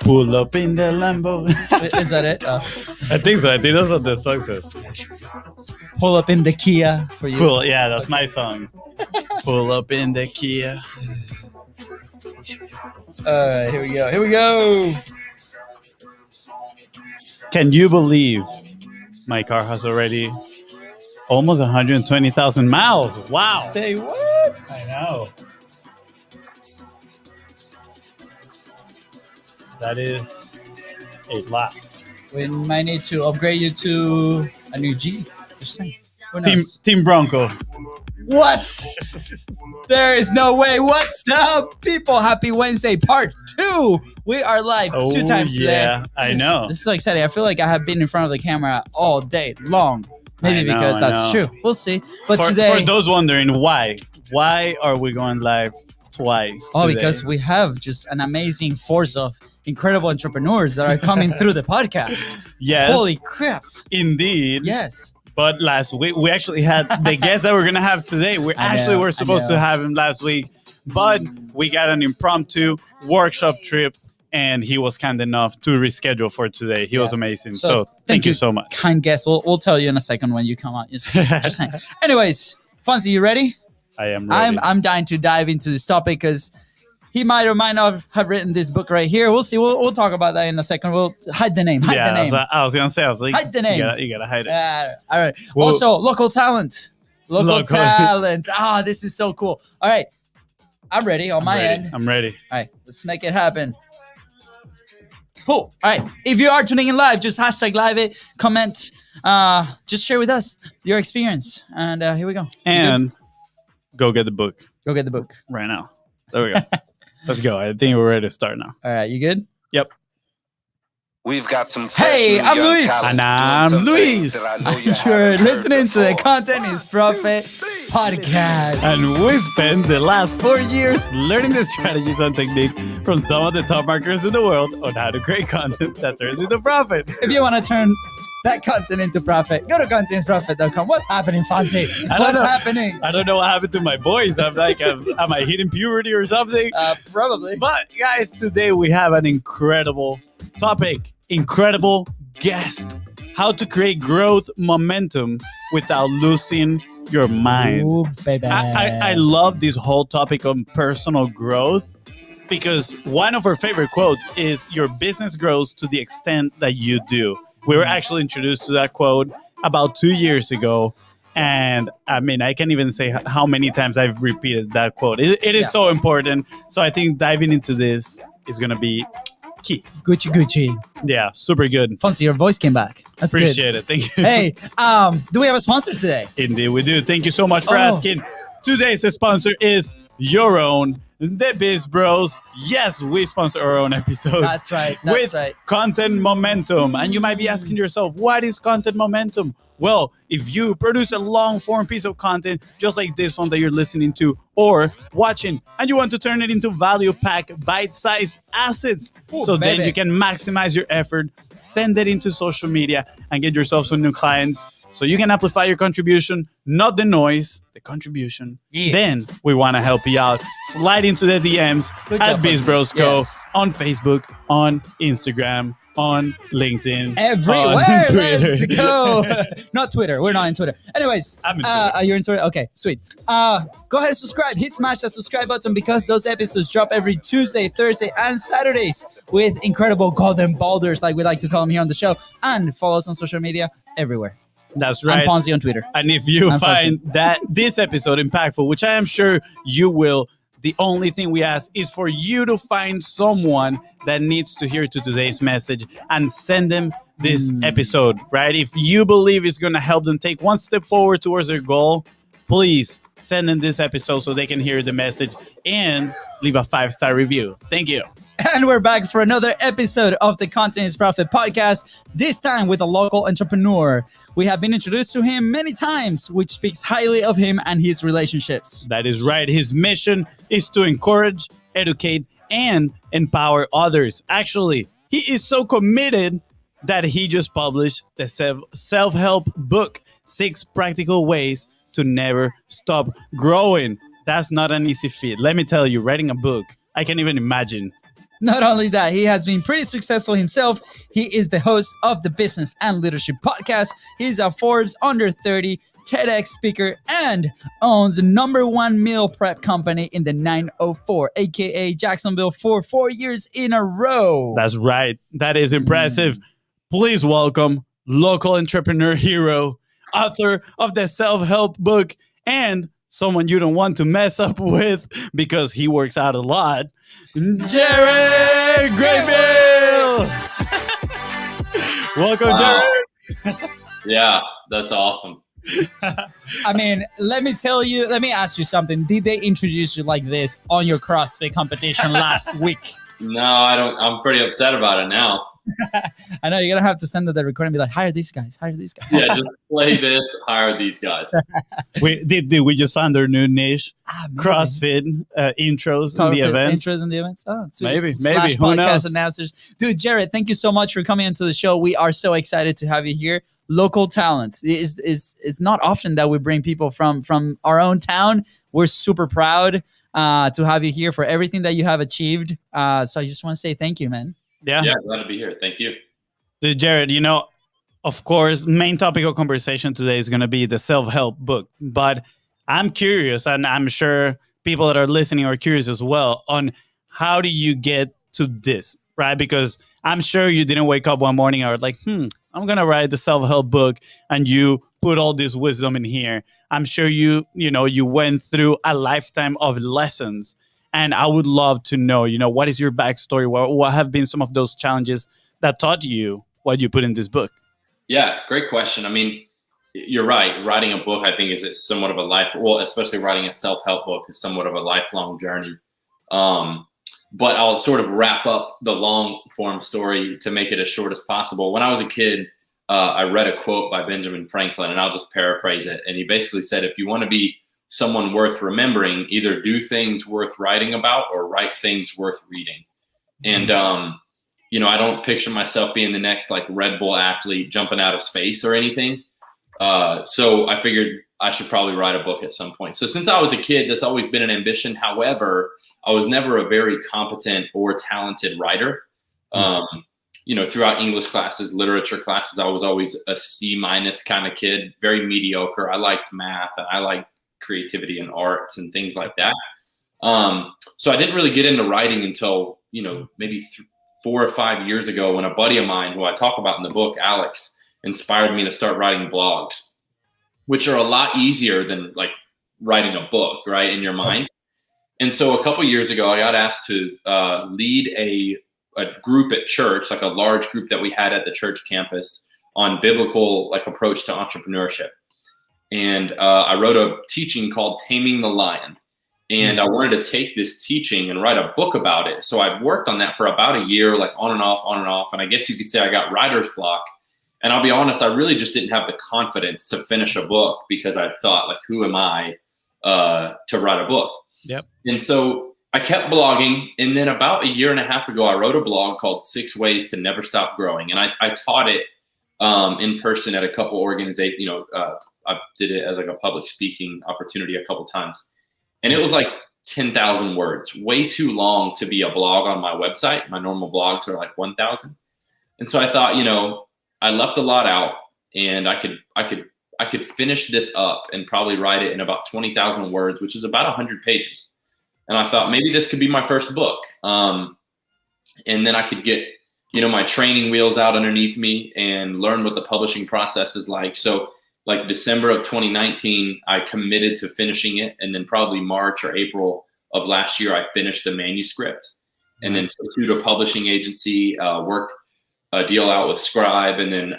Pull up in the Lambo. Is that it? I think so. I think that's what the song says. Pull up in the Kia for you. Yeah, that's my song. Pull up in the Kia. Here we go. Here we go. Can you believe my car has already almost 120,000 miles? Wow. Say what? I know. That is a lot. We might need to upgrade you to a new Jeep. Just saying. Who knows? Team Bronco. What? There is no way. What's up, people? Happy Wednesday, part 2. We are live 2 times yeah, today. I know. This is so exciting. I feel like I have been in front of the camera all day long. Maybe because that's true. We'll see. But today, for those wondering why are we going live twice? Today? Because we have just an amazing force of incredible entrepreneurs that are coming through the podcast. Yes. Holy craps. Indeed. Yes. But last week, we actually had the guest that we're going to have today. We were supposed to have him last week, but we got an impromptu workshop trip, and he was kind enough to reschedule for today. He was amazing. So thank you so much. Kind guest. We'll tell you in a second when you come out. Just saying. Anyways, Fonzie, you ready? I am ready. I'm dying to dive into this topic because he might or might not have written this book right here. We'll see. We'll talk about that in a second. We'll hide the name. Hide the name. I was going to say, hide the name. You gotta hide it. All right. Whoa. Also, local talent. Local talent. This is so cool. All right. I'm ready on my end. I'm ready. All right. Let's make it happen. Cool. All right. If you are tuning in live, just hashtag live it, comment, just share with us your experience. And here we go. And go get the book. Go get the book. Right now. There we go. Let's go. I think we're ready to start now. All right. You good? Yep. We've got some Hey, I'm Luis. And I'm Luis. You're listening to the Content is Profit podcast. And we spent the last 4 years learning the strategies and techniques from some of the top marketers in the world on how to create content that turns into profit. If you want to turn that content into profit, go to contentsprofit.com. What's happening, Fonzie? What's happening? I don't know what happened to my voice. I'm like, am I hitting puberty or something? Probably. But guys, today we have an incredible topic, incredible guest. How to create growth momentum without losing your mind. Ooh, baby. I love this whole topic on personal growth because one of our favorite quotes is your business grows to the extent that you do. We were actually introduced to that quote about 2 years ago. And I mean, I can't even say how many times I've repeated that quote. It is so important. So I think diving into this is going to be key. Gucci. Yeah, super good. Fonzie, your voice came back. That's Appreciate good. it. Thank you. Hey, do we have a sponsor today? Indeed, we do. Thank you so much for asking. Today's sponsor is your own, the Biz Bros. Yes, we sponsor our own episodes. That's right. With content momentum. And you might be asking yourself, what is content momentum? Well, if you produce a long form piece of content, just like this one that you're listening to or watching, and you want to turn it into value pack, bite-sized assets, then you can maximize your effort, send it into social media, and get yourself some new clients so you can amplify your contribution, not the noise, the contribution. Yeah. Then we want to help you out. Slide into the DMs at BizBrosCo on Facebook, on Instagram, on LinkedIn, everywhere. On Twitter. Let's go. Not Twitter. We're not in Twitter. Anyways, I'm in Twitter. You're in Twitter. Okay, sweet. Go ahead and subscribe. Smash that subscribe button because those episodes drop every Tuesday, Thursday, and Saturdays with incredible golden boulders, like we like to call them here on the show. And follow us on social media everywhere. That's right. I'm Fonzie on Twitter. And if you find that this episode impactful, which I am sure you will, the only thing we ask is for you to find someone that needs to hear to today's message and send them this episode, right? If you believe it's going to help them take one step forward towards their goal, please send them this episode so they can hear the message and leave a 5-star review. Thank you. And we're back for another episode of the Content is Profit podcast, this time with a local entrepreneur. We have been introduced to him many times, which speaks highly of him and his relationships. That is right. His mission is to encourage, educate, and empower others. Actually, he is so committed that he just published the self-help book, 6 Practical Ways to Never Stop Growing. that's not an easy feat. Let me tell you, writing a book, I can't even imagine. Not only that, he has been pretty successful himself. He is the host of the Business and Leadership Podcast. He's a Forbes Under 30 TEDx speaker and owns the #1 meal prep company in the 904, aka Jacksonville, for 4 years in a row. That's right. That is impressive. Please welcome local entrepreneur hero, author of the self-help book, and someone you don't want to mess up with because he works out a lot, Jared Graybill. Welcome, Jared. Yeah, that's awesome. I mean, let me ask you something. Did they introduce you like this on your CrossFit competition last week? No, I don't. I'm pretty upset about it now. I know you're gonna have to send the recording and be like, hire these guys. Yeah, just play this, hire these guys. Did we just find our new niche? Maybe. CrossFit intros in the events. Intros in the events. Oh, sweet. Maybe. Slash Who podcast knows? announcers. Dude, Jared, thank you so much for coming into the show. We are so excited to have you here. Local talent. It's not often that we bring people from our own town. We're super proud to have you here for everything that you have achieved. So I just want to say thank you, man. Yeah. Glad to be here. Thank you. Dude, Jared, of course, main topic of conversation today is going to be the self-help book. But I'm curious, and I'm sure people that are listening are curious as well, on how do you get to this, right? Because I'm sure you didn't wake up one morning and were like, I'm going to write the self-help book, and you put all this wisdom in here. I'm sure you went through a lifetime of lessons. And I would love to know, what is your backstory? What have been some of those challenges that taught you what you put in this book? Yeah, great question. I mean, you're right. Writing a book, I think, is somewhat of a especially writing a self-help book is somewhat of a lifelong journey. But I'll sort of wrap up the long form story to make it as short as possible. When I was a kid, I read a quote by Benjamin Franklin, and I'll just paraphrase it. And he basically said, if you want to be someone worth remembering, either do things worth writing about or write things worth reading. And, I don't picture myself being the next like Red Bull athlete jumping out of space or anything. So I figured I should probably write a book at some point. So since I was a kid, that's always been an ambition. However, I was never a very competent or talented writer. Throughout English classes, literature classes, I was always a C- kind of kid, very mediocre. I liked math and I liked creativity and arts and things like that. So I didn't really get into writing until, maybe 4 or 5 years ago, when a buddy of mine who I talk about in the book, Alex, inspired me to start writing blogs, which are a lot easier than like writing a book, right, in your mind. And so a couple years ago, I got asked to lead a group at church, like a large group that we had at the church campus, on biblical approach to entrepreneurship. And I wrote a teaching called Taming the Lion. And I wanted to take this teaching and write a book about it. So I worked on that for about a year, on and off. And I guess you could say I got writer's block. And I'll be honest, I really just didn't have the confidence to finish a book because I thought, who am I to write a book? Yep. And so I kept blogging. And then about a year and a half ago, I wrote a blog called 6 Ways to Never Stop Growing. And I taught it in person at a couple organizations. I did it as a public speaking opportunity a couple times. And it was 10,000 words, way too long to be a blog on my website. My normal blogs are 1,000. And so I thought, I left a lot out, and I could finish this up and probably write it in about 20,000 words, which is about 100 pages. And I thought maybe this could be my first book. And then I could get, my training wheels out underneath me and learn what the publishing process is like. So December of 2019, I committed to finishing it. And then probably March or April of last year, I finished the manuscript and then pursued a publishing agency, worked a deal out with Scribe. And then,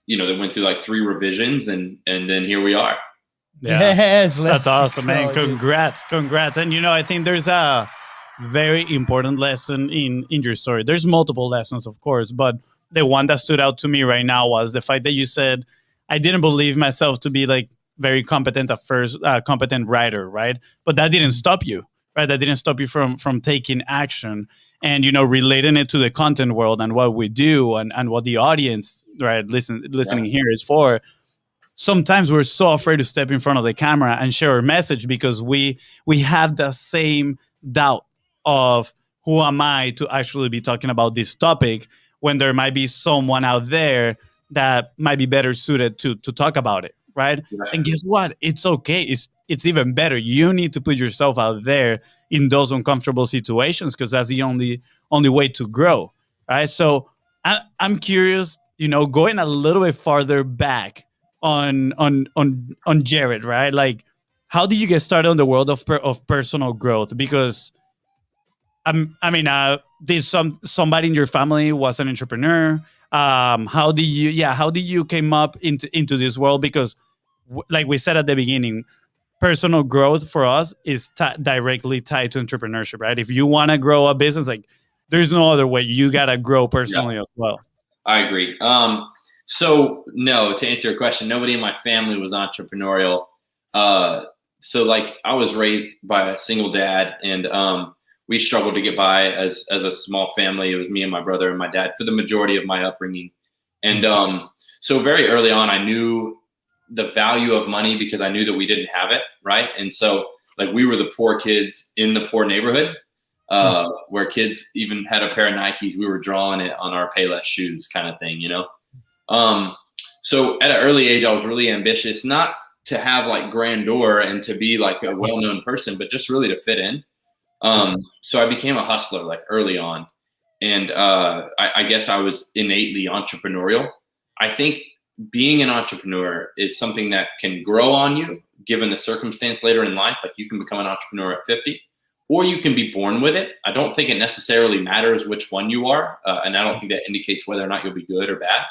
they went through 3 revisions and then here we are. Yeah. Yes, that's awesome, man. Congrats. And, I think there's a very important lesson in your story. There's multiple lessons, of course, but the one that stood out to me right now was the fact that you said, I didn't believe myself to be very competent at first, competent writer, right? But that didn't stop you, right? That didn't stop you from taking action and, relating it to the content world and what we do and what the audience, right, listening here is for. sometimes we're so afraid to step in front of the camera and share our message because we have the same doubt of who am I to actually be talking about this topic when there might be someone out there that might be better suited to talk about it, right? Right. And guess what? It's okay. It's even better. You need to put yourself out there in those uncomfortable situations because that's the only way to grow, right? So I'm curious, going a little bit farther back on Jared, right? Like, how did you get started on the world of personal growth? Because did somebody in your family was an entrepreneur? How did you came up into this world? Because like we said at the beginning, personal growth for us is directly tied to entrepreneurship, right? If you want to grow a business, like there's no other way. You gotta grow personally as well. I agree. So no, to answer your question, nobody in my family was entrepreneurial. So like I was raised by a single dad, and we struggled to get by as a small family. It was me and my brother and my dad for the majority of my upbringing. And so very early on, I knew the value of money because I knew that we didn't have it, right? And so like we were the poor kids in the poor neighborhood, where kids even had a pair of Nikes, we were drawing it on our Payless shoes kind of thing, So at an early age, I was really ambitious, not to have like grandeur and to be like a well-known person, but just really to fit in. So I became a hustler like early on. And I guess I was innately entrepreneurial. I think being an entrepreneur is something that can grow on you given the circumstance later in life. Like you can become an entrepreneur at 50, or you can be born with it. I don't think it necessarily matters which one you are. And I don't think that indicates whether or not you'll be good or bad.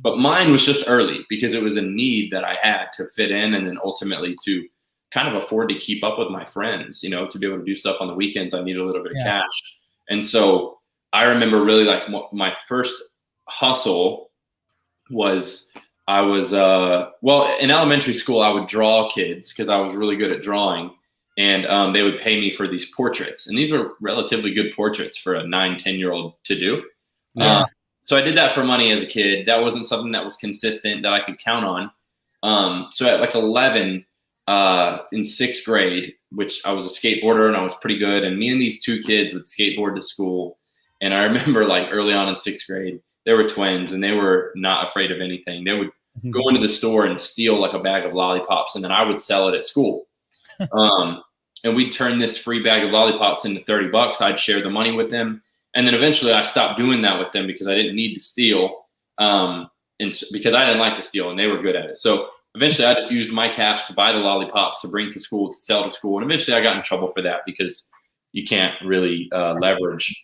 But mine was just early because it was a need that I had to fit in, and then ultimately to kind of afford to keep up with my friends, to be able to do stuff on the weekends. I needed a little bit of cash. And so I remember really like my first hustle was in elementary school, I would draw kids because I was really good at drawing, and they would pay me for these portraits. And these were relatively good portraits for a 9-10-year-old to do. Yeah. So I did that for money as a kid. That wasn't something that was consistent that I could count on. So at like 11, in sixth grade, which I was a skateboarder and I was pretty good, and me and these two kids would skateboard to school. And I remember like early on in sixth grade, they were twins and they were not afraid of anything. They would go into the store and steal like a bag of lollipops, and then I would sell it at school. And we'd turn this free bag of lollipops into $30. I'd share the money with them. And then eventually I stopped doing that with them because I didn't need to steal, and because I didn't like to steal and they were good at it. So eventually I just used my cash to buy the lollipops to bring to school, to sell to school. And eventually I got in trouble for that because you can't really leverage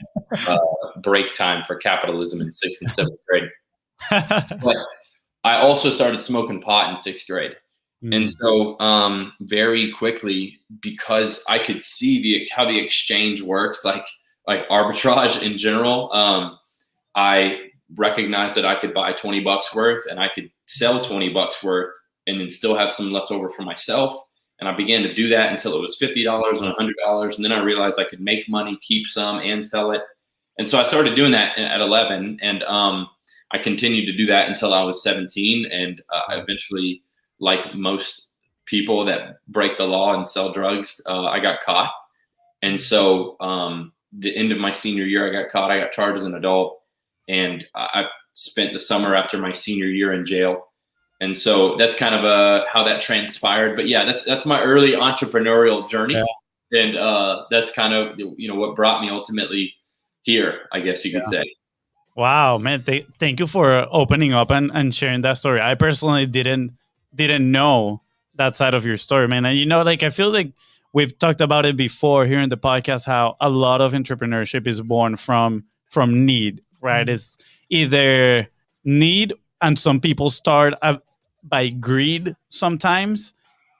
break time for capitalism in 6th and 7th grade. But I also started smoking pot in 6th grade. And so very quickly, because I could see how the exchange works, like arbitrage in general, I recognized that I could buy $20 worth and I could sell $20 worth and then still have some left over for myself. And I began to do that until it was $50 and $100. And then I realized I could make money, keep some, and sell it. And so I started doing that at 11. And I continued to do that until I was 17. And eventually, like most people that break the law and sell drugs, I got caught. And so the end of my senior year, I got caught. I got charged as an adult. And I spent the summer after my senior year in jail. And so that's kind of how that transpired. But yeah, that's my early entrepreneurial journey. Yeah. And that's kind of, what brought me ultimately here, I guess you could say. Wow, man. Thank you for opening up and sharing that story. I personally didn't know that side of your story, man. And I feel like we've talked about it before here in the podcast, how a lot of entrepreneurship is born from need, right? It's either need, and some people start by greed sometimes,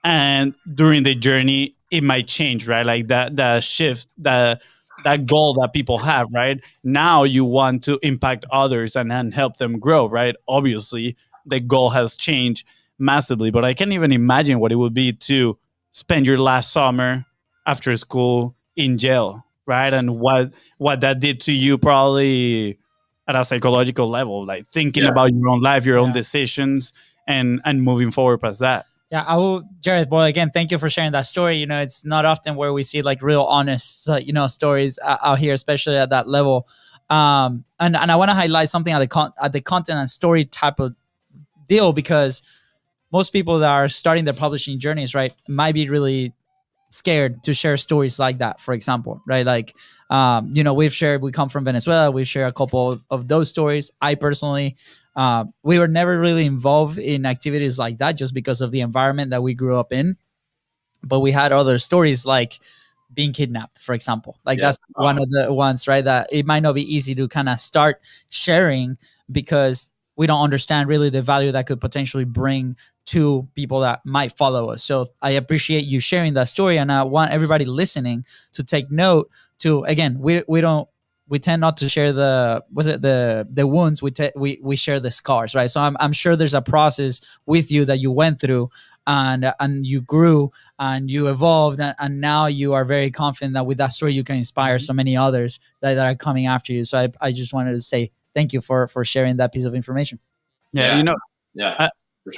and during the journey it might change, right? Like that shift, that goal that people have, right? Now you want to impact others and then help them grow, right? Obviously the goal has changed massively, but I can't even imagine what it would be to spend your last summer after school in jail, right? And what that did to you, probably at a psychological level, like thinking about your own life, your own decisions, and moving forward past that. Yeah, I will, Jared. Well, again, thank you for sharing that story. You know, it's not often where we see like real honest, stories out here, especially at that level. And I want to highlight something at the content and story type of deal, because most people that are starting their publishing journeys, right, might be really scared to share stories like that, for example, right? Like, we come from Venezuela. We've shared a couple of those stories. I personally, we were never really involved in activities like that just because of the environment that we grew up in. But we had other stories like being kidnapped, for example. Like that's one of the ones, right? That it might not be easy to kind of start sharing because we don't understand really the value that could potentially bring to people that might follow us. So I appreciate you sharing that story, and I want everybody listening to take note. To again, we tend not to share the wounds. We share the scars, right? So I'm sure there's a process with you that you went through, and you grew and you evolved, and now you are very confident that with that story you can inspire so many others that are coming after you. So I just wanted to say thank you for sharing that piece of information. Yeah, yeah.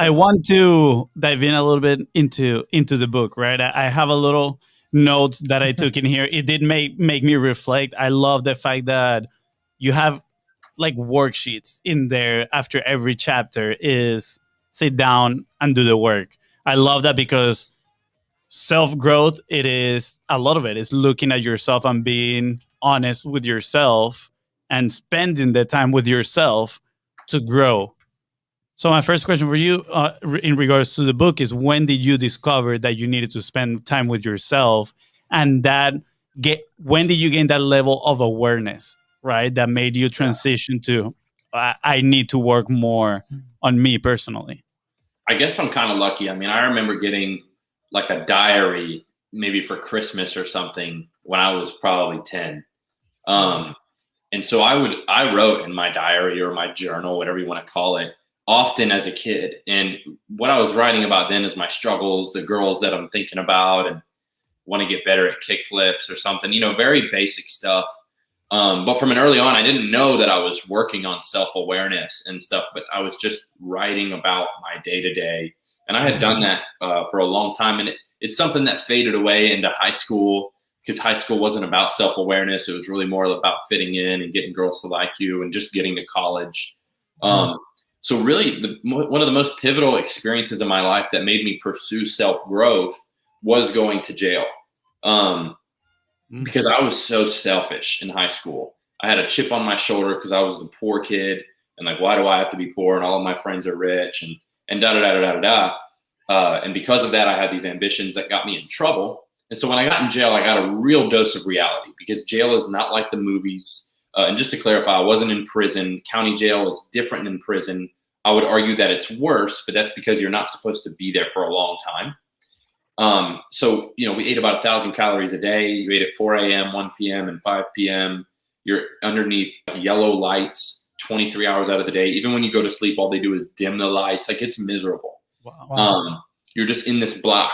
I want to dive in a little bit into the book, right? I have a little notes that I took in here. It did make me reflect. I love the fact that you have like worksheets in there after every chapter is sit down and do the work. I love that because self-growth, it is a lot of it is looking at yourself and being honest with yourself and spending the time with yourself to grow. So my first question for you in regards to the book is, when did you discover that you needed to spend time with yourself, and when did you gain that level of awareness, right, that made you transition to I need to work more on me personally? I guess I'm kind of lucky. I mean, I remember getting like a diary maybe for Christmas or something when I was probably 10. And so I wrote in my diary or my journal, whatever you want to call it, often as a kid. And what I was writing about then is my struggles, the girls that I'm thinking about, and want to get better at kick flips or something, very basic stuff. But from an early on, I didn't know that I was working on self-awareness and stuff, but I was just writing about my day-to-day. And I had done that for a long time. And it's something that faded away into high school, because high school wasn't about self-awareness. It was really more about fitting in and getting girls to like you and just getting to college. So really, one of the most pivotal experiences in my life that made me pursue self-growth was going to jail. Because I was so selfish in high school. I had a chip on my shoulder because I was the poor kid, and like, why do I have to be poor? And all of my friends are rich, and da da da da da da. And because of that, I had these ambitions that got me in trouble. And so when I got in jail, I got a real dose of reality, because jail is not like the movies. And just to clarify, I wasn't in prison. County jail is different than prison. I would argue that it's worse, but that's because you're not supposed to be there for a long time. So, we ate about 1,000 calories a day. You ate at 4 a.m., 1 p.m., and 5 p.m. You're underneath yellow lights 23 hours out of the day. Even when you go to sleep, all they do is dim the lights. Like, it's miserable. Wow. You're just in this block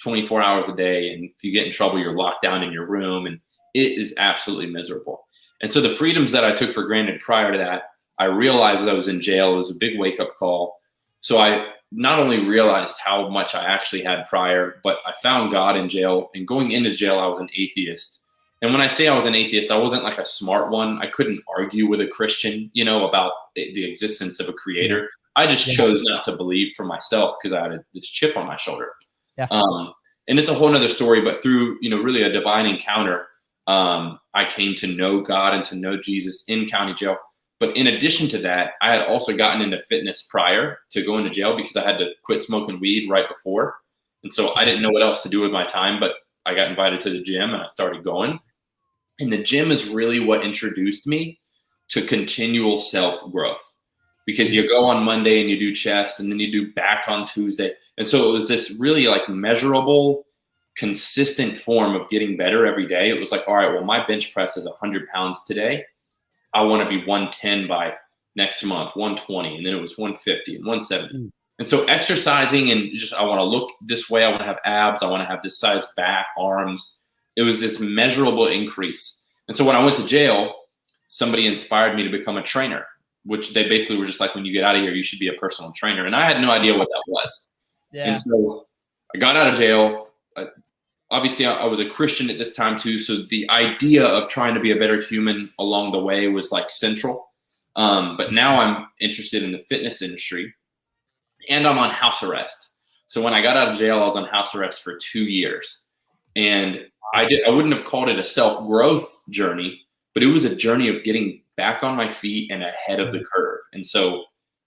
24 hours a day. And if you get in trouble, you're locked down in your room, and it is absolutely miserable. And so the freedoms that I took for granted prior to that, I realized that I was in jail. It was a big wake-up call. So I not only realized how much I actually had prior, but I found God in jail. And going into jail, I was an atheist. And when I say I was an atheist, I wasn't like a smart one. I couldn't argue with a Christian, about the existence of a creator. I just chose not to believe for myself because I had this chip on my shoulder. Yeah. And it's a whole nother story, but through, really a divine encounter, I came to know God and to know Jesus in county jail. But in addition to that, I had also gotten into fitness prior to going to jail, because I had to quit smoking weed right before. And so I didn't know what else to do with my time, but I got invited to the gym and I started going. And the gym is really what introduced me to continual self-growth, because you go on Monday and you do chest, and then you do back on Tuesday. And so it was this really like measurable, consistent form of getting better every day. It was like, all right, well, my bench press is 100 pounds today. I want to be 110 by next month, 120. And then it was 150 and 170. And so exercising, and just, I want to look this way. I want to have abs. I want to have this size back, arms. It was this measurable increase. And so when I went to jail, somebody inspired me to become a trainer. which they basically were just like, when you get out of here, you should be a personal trainer. And I had no idea what that was. Yeah. And so I got out of jail. Obviously, I was a Christian at this time too. So the idea of trying to be a better human along the way was like central. But now I'm interested in the fitness industry, and I'm on house arrest. So when I got out of jail, I was on house arrest for 2 years. And I wouldn't have called it a self-growth journey, but it was a journey of getting back on my feet and ahead of the curve. And so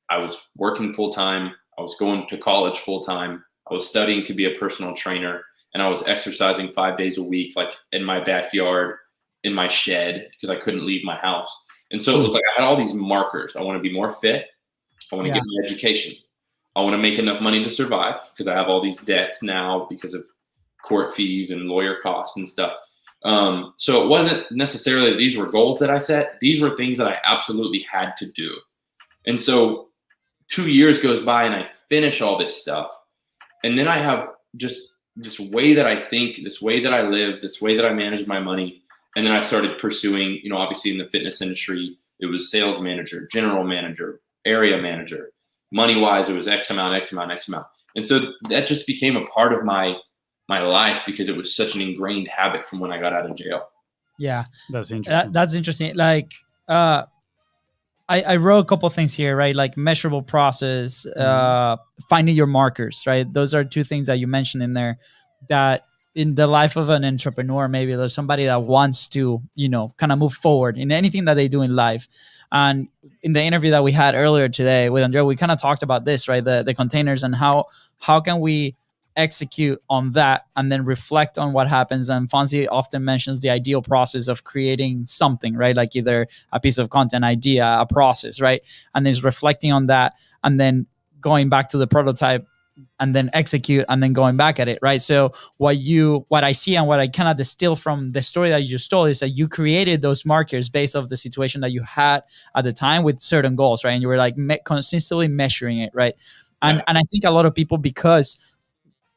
I was working full-time. I was going to college full-time. I was studying to be a personal trainer, and I was exercising 5 days a week, like in my backyard, in my shed, because I couldn't leave my house. And so it was like I had all these markers. I want to be more fit. I want to get my education. I want to make enough money to survive, because I have all these debts now because of court fees and lawyer costs and stuff. So it wasn't necessarily that these were goals that I set. These were things that I absolutely had to do. And so 2 years goes by and I finish all this stuff. And then I have just this way that I think, this way that I live, this way that I manage my money. And then I started pursuing, obviously in the fitness industry, it was sales manager, general manager, area manager. Money-wise, it was X amount, X amount, X amount. And so that just became a part of my life, because it was such an ingrained habit from when I got out of jail. Yeah. That's interesting. That's interesting. Like, I wrote a couple of things here, right? Like measurable process, finding your markers, right? Those are two things that you mentioned in there that in the life of an entrepreneur, maybe there's somebody that wants to, kind of move forward in anything that they do in life. And in the interview that we had earlier today with Andrea, we kind of talked about this, right? The containers, and how can we execute on that and then reflect on what happens. And Fonzie often mentions the ideal process of creating something, right? Like either a piece of content, idea, a process, right? And is reflecting on that and then going back to the prototype and then execute and then going back at it, right? So what I see and what I kind of distill from the story that you just told is that you created those markers based off the situation that you had at the time with certain goals, right? And you were like consistently measuring it, right? And I think a lot of people, because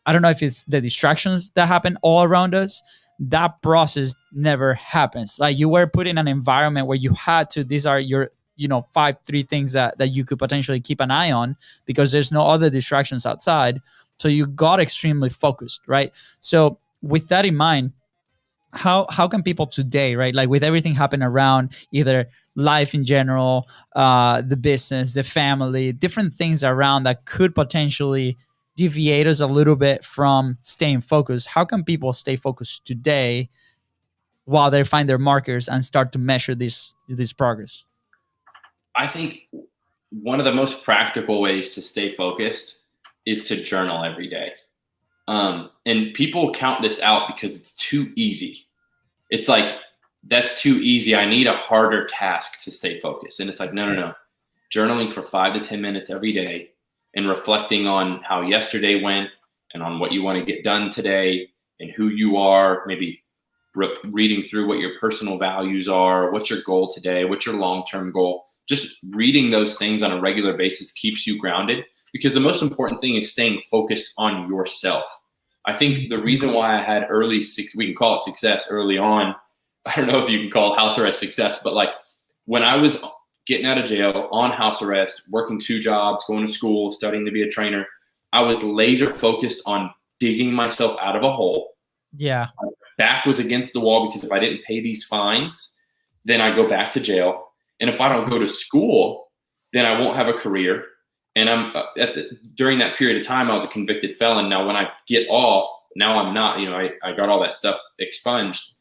I don't know if it's the distractions that happen all around us, that process never happens. Like you were put in an environment where you had to, these are your, 3 things that you could potentially keep an eye on, because there's no other distractions outside. So you got extremely focused, right? So with that in mind, how can people today, right? Like with everything happening around, either life in general, the business, the family, different things around that could potentially deviate us a little bit from staying focused. How can people stay focused today while they find their markers and start to measure this progress? I think one of the most practical ways to stay focused is to journal every day. And people count this out because it's too easy. It's like, that's too easy. I need a harder task to stay focused. And it's like, no. Journaling for 5 to 10 minutes every day, and reflecting on how yesterday went and on what you want to get done today and who you are, maybe reading through what your personal values are, what's your goal today, what's your long-term goal. Just reading those things on a regular basis keeps you grounded, because the most important thing is staying focused on yourself. I think the reason why I had we can call it success early on. I don't know if you can call house arrest success, but like when I was getting out of jail, on house arrest, working 2 jobs, going to school, studying to be a trainer, I was laser focused on digging myself out of a hole. Yeah. My back was against the wall, because if I didn't pay these fines, then I go back to jail. And if I don't go to school, then I won't have a career. And I'm during that period of time, I was a convicted felon. Now, when I get off, now I'm not, I got all that stuff expunged,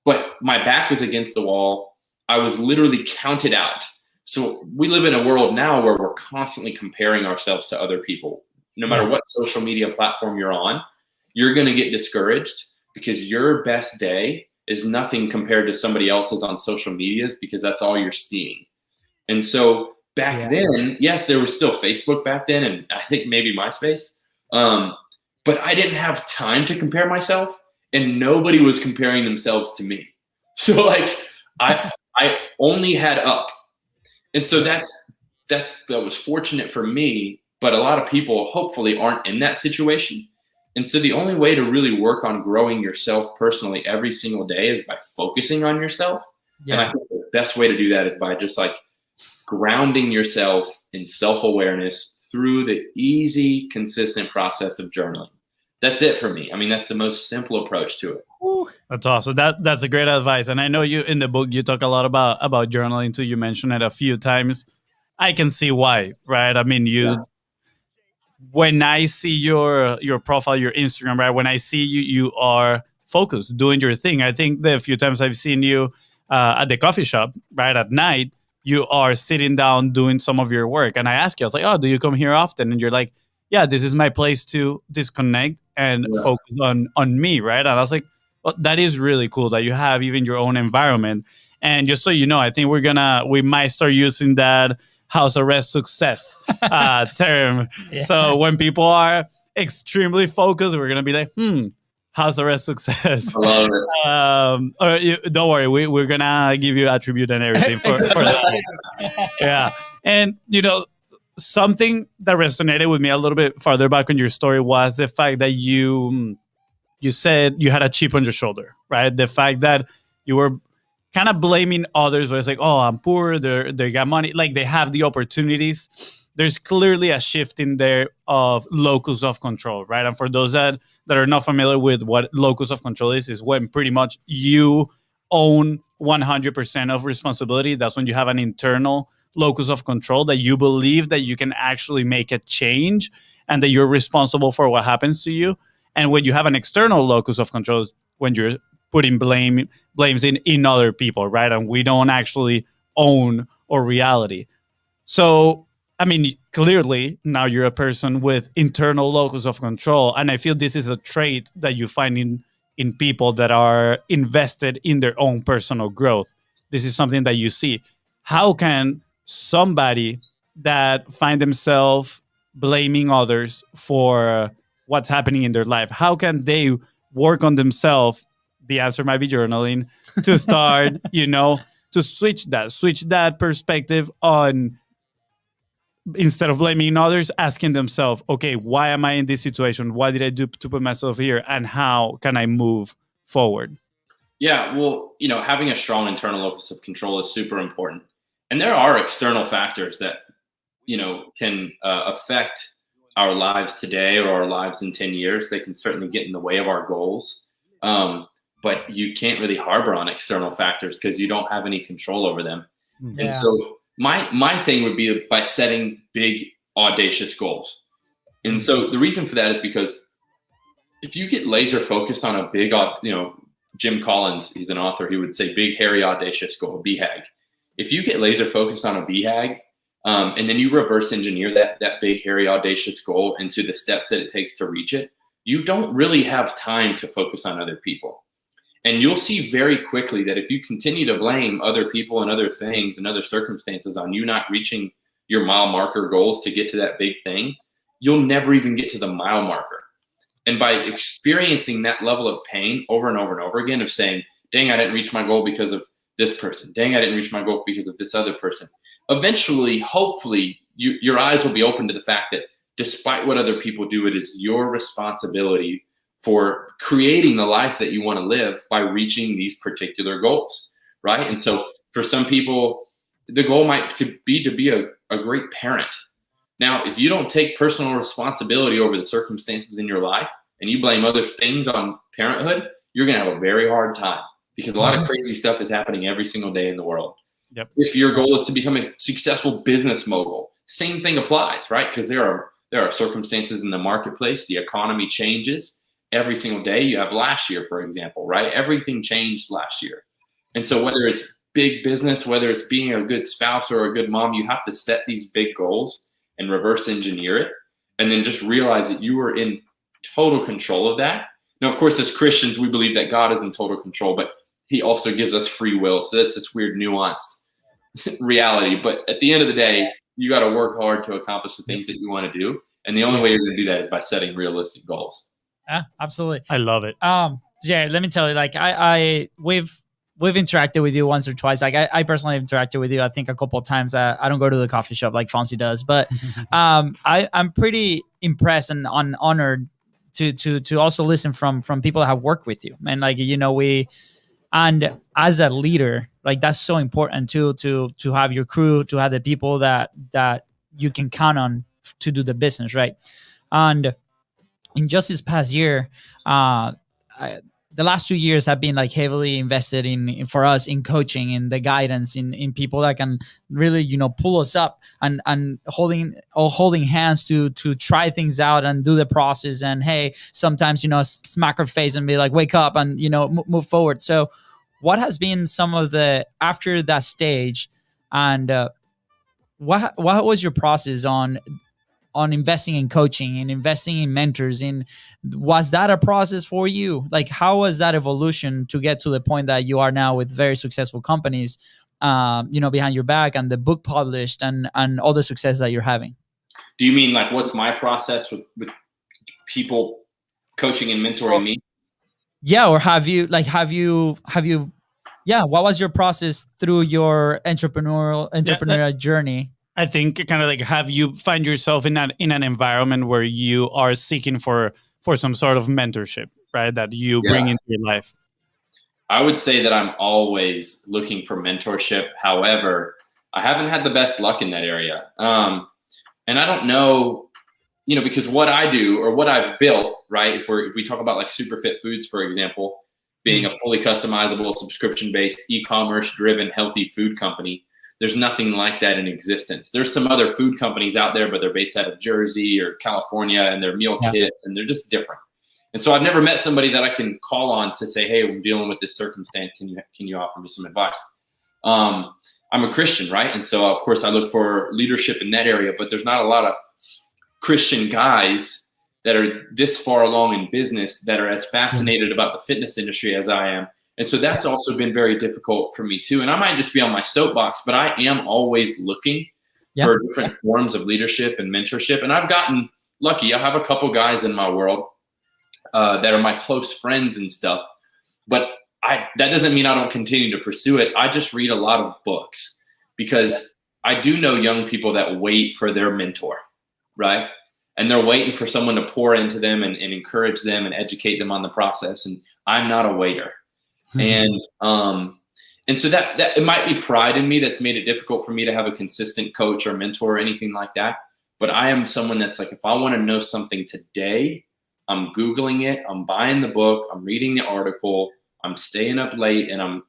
but my back was against the wall. I was literally counted out. So we live in a world now where we're constantly comparing ourselves to other people. No matter what social media platform you're on, you're going to get discouraged, because your best day is nothing compared to somebody else's on social medias, because that's all you're seeing. And so back then, yes, there was still Facebook back then, and I think maybe MySpace. But I didn't have time to compare myself, and nobody was comparing themselves to me. So like I only had up. And so that was fortunate for me, but a lot of people hopefully aren't in that situation. And so the only way to really work on growing yourself personally every single day is by focusing on yourself. Yeah. And I think the best way to do that is by just like grounding yourself in self-awareness through the easy, consistent process of journaling. That's it for me. I mean, that's the most simple approach to it. That's awesome. That's a great advice. And I know you in the book you talk a lot about journaling too. You mentioned it a few times. I can see why, right? I mean, when I see your profile, your Instagram, right? When I see you are focused, doing your thing. I think the few times I've seen you at the coffee shop, right at night, you are sitting down doing some of your work. And I asked you, I was like, "Oh, do you come here often?" And you're like, "Yeah, this is my place to disconnect and Yeah. focus on me," right? And I was like, well, that is really cool that you have even your own environment. And just so you know, I think we might start using that house arrest success term. Yeah. So when people are extremely focused, we're gonna be like, house arrest success. I love it. Don't worry, we're gonna give you attribute and everything for that. Yeah. And something that resonated with me a little bit farther back in your story was the fact that you said you had a chip on your shoulder, right? The fact that you were kind of blaming others, but it's like, oh, I'm poor, they got money, like they have the opportunities. There's clearly a shift in there of locus of control, right? And for those that are not familiar with what locus of control is when pretty much you own 100% of responsibility. That's when you have an internal locus of control that you believe that you can actually make a change and that you're responsible for what happens to you. And when you have an external locus of control, is when you're putting blames in other people, right? And we don't actually own our reality. So, I mean, clearly now you're a person with internal locus of control. And I feel this is a trait that you find in people that are invested in their own personal growth. This is something that you see. How can somebody that find themselves blaming others for what's happening in their life, how can they work on themselves? The answer might be journaling to start, to switch that perspective on, instead of blaming others, asking themselves, okay, why am I in this situation? What did I do to put myself here? And how can I move forward? Yeah, well, having a strong internal locus of control is super important. And there are external factors that, can affect our lives today or our lives in 10 years. They can certainly get in the way of our goals. But you can't really harbor on external factors because you don't have any control over them. Yeah. And so my thing would be by setting big, audacious goals. And so the reason for that is because if you get laser focused on a big, Jim Collins, he's an author, he would say big, hairy, audacious goal, BHAG. If you get laser focused on a BHAG, and then you reverse engineer that big, hairy, audacious goal into the steps that it takes to reach it, you don't really have time to focus on other people. And you'll see very quickly that if you continue to blame other people and other things and other circumstances on you not reaching your mile marker goals to get to that big thing, you'll never even get to the mile marker. And by experiencing that level of pain over and over and over again of saying, dang, I didn't reach my goal because of this person. Dang, I didn't reach my goal because of this other person. Eventually, hopefully, your eyes will be open to the fact that despite what other people do, it is your responsibility for creating the life that you want to live by reaching these particular goals, right? And so for some people, the goal might be a great parent. Now, if you don't take personal responsibility over the circumstances in your life and you blame other things on parenthood, you're going to have a very hard time because a lot of crazy stuff is happening every single day in the world. Yep. If your goal is to become a successful business mogul, same thing applies, right? Because there are circumstances in the marketplace, the economy changes every single day. You have last year, for example, right? Everything changed last year. And so whether it's big business, whether it's being a good spouse or a good mom, you have to set these big goals and reverse engineer it. And then just realize that you are in total control of that. Now, of course, as Christians, we believe that God is in total control, but he also gives us free will. So that's this weird nuanced reality. But at the end of the day, you got to work hard to accomplish the things that you want to do. And the only way you're going to do that is by setting realistic goals. Yeah, absolutely. I love it. Jared, let me tell you, like we've interacted with you once or twice. Like I personally interacted with you, I think a couple of times. I don't go to the coffee shop like Fonzie does, but I'm pretty impressed and honored to also listen from people that have worked with you. And like, and as a leader, Like that's so important too, to have your crew, to have the people that you can count on to do the business, right? And in just this past year, the last 2 years have been like heavily invested for us in coaching, in the guidance, in people that can really, pull us up and holding hands to try things out and do the process. And hey, sometimes, smack our face and be like, wake up and, move forward. So what has been some of the, after that stage, and what was your process on investing in coaching and investing in mentors? Was that a process for you? Like, how was that evolution to get to the point that you are now with very successful companies, behind your back, and the book published, and all the success that you're having? Do you mean like what's my process with people coaching and mentoring me? Yeah. Or have you, yeah, what was your process through your entrepreneurial journey? I think kind of like, have you find yourself in an environment where you are seeking for some sort of mentorship, right? That you bring into your life. I would say that I'm always looking for mentorship. However, I haven't had the best luck in that area. And I don't know, because what I do or what I've built, right? If we talk about like Superfit Foods, for example, being a fully customizable, subscription-based, e-commerce driven, healthy food company, there's nothing like that in existence. There's some other food companies out there, but they're based out of Jersey or California, and they're meal kits, and they're just different. And so I've never met somebody that I can call on to say, hey, I'm dealing with this circumstance. Can you offer me some advice? I'm a Christian, right? And so of course I look for leadership in that area, but there's not a lot of Christian guys that are this far along in business that are as fascinated about the fitness industry as I am. And so that's also been very difficult for me too. And I might just be on my soapbox, but I am always looking for different forms of leadership and mentorship. And I've gotten lucky. I have a couple guys in my world that are my close friends and stuff, but that doesn't mean I don't continue to pursue it. I just read a lot of books because I do know young people that wait for their mentor, right? And they're waiting for someone to pour into them and encourage them and educate them on the process. And I'm not a waiter. And so that it might be pride in me that's made it difficult for me to have a consistent coach or mentor or anything like that. But I am someone that's like, if I want to know something today, I'm Googling it, I'm buying the book, I'm reading the article, I'm staying up late, and I'm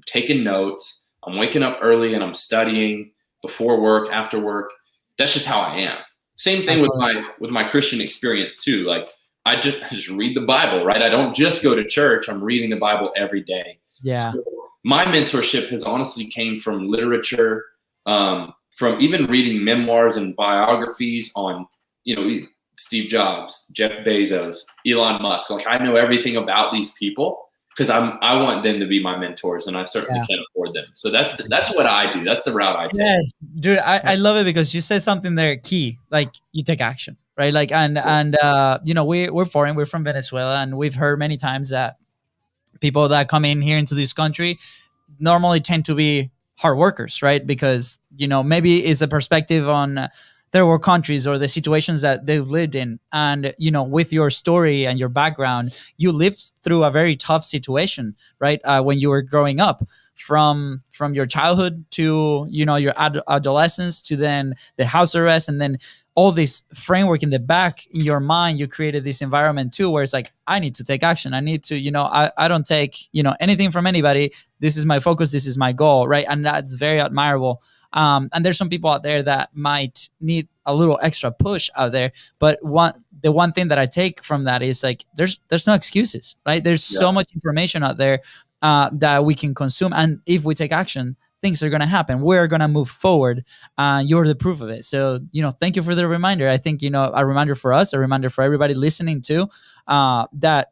taking notes, I'm waking up early and I'm studying before work, after work. That's just how I am. Same thing with my Christian experience too. Like I just read the Bible, right? I don't just go to church. I'm reading the Bible every day. Yeah. So my mentorship has honestly came from literature, from even reading memoirs and biographies on, Steve Jobs, Jeff Bezos, Elon Musk. Like I know everything about these people because I want them to be my mentors, and I certainly can't afford them. So that's what I do. That's the route I take. Yes, dude, I love it because you said something there key, like you take action, right? Like and we're foreign, we're from Venezuela, and we've heard many times that people that come in here into this country normally tend to be hard workers, right? Because maybe it's a perspective on there were countries or the situations that they've lived in. And, with your story and your background, you lived through a very tough situation, right? When you were growing up, from your childhood to, your adolescence, to then the house arrest, and then all this framework in the back in your mind, you created this environment too, where it's like, I need to take action. I need to, I don't take, anything from anybody. This is my focus. This is my goal. Right. And that's very admirable. And there's some people out there that might need a little extra push out there. But the one thing that I take from that is like, there's no excuses, right? There's so much information out there that we can consume. And if we take action, things are going to happen. We're going to move forward. You're the proof of it. So, thank you for the reminder. I think, a reminder for us, a reminder for everybody listening too, that